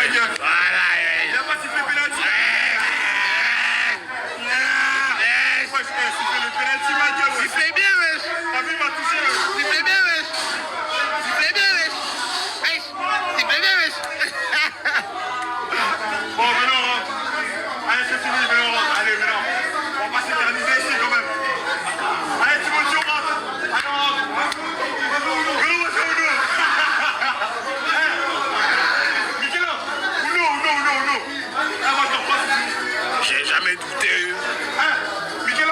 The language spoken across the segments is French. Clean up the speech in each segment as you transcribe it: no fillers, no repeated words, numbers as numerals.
Voilà, Il a pas sifflé penalty. Ouais, sifflé le penalty, ma gueule. sifflez bien, wesh. T'as vu, il m'a touché. Sifflez bien, wesh. Sifflez bien, wesh. Wesh, sifflez bien, wesh. Bon, venez, on rentre. Allez, c'est fini, venez, on rentre. Allez, venez. On va pas s'éterniser ici quand même. Allez, Timothy, on rentre. Allez, on rentre. Venez, on va Uno. Michel, Uno. Ah, moi, je leur passe. J'ai jamais douté. Michel.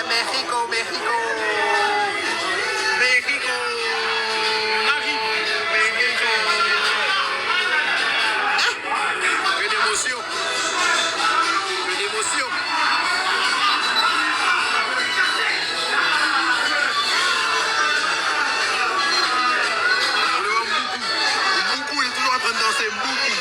México, México. México. México. Que d'émotion. Que d'émotion. Beaucoup, il est toujours en train de danser. Beaucoup.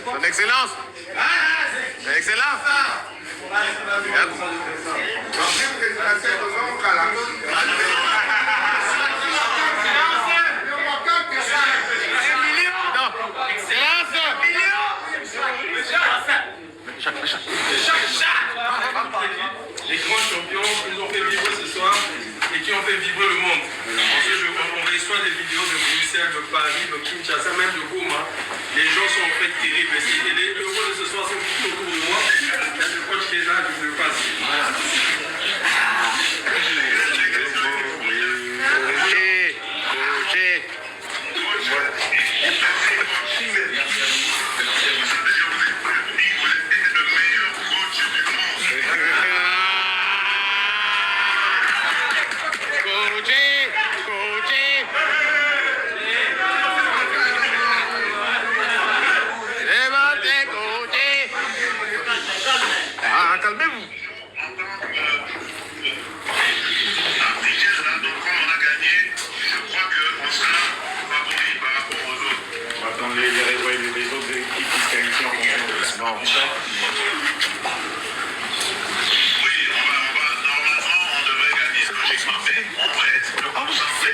Son Excellence. Son Excellence. Les grands champions qui nous ont fait vibrer ce soir et qui ont fait vibrer le monde. Ensuite, on reçoit des vidéos de Bruxelles, de Paris, de Kinshasa, même de Goma. Les gens sont en fait terribles. Et les heureux de ce soir sont tout autour de moi. Il y a le coach qui est là, je le passe. Calmez-vous. Attendre les autres équipes qui se qualifient en Doucement. Oui, normalement, on devrait gagner. Logiquement, mais on prête. Le concentré.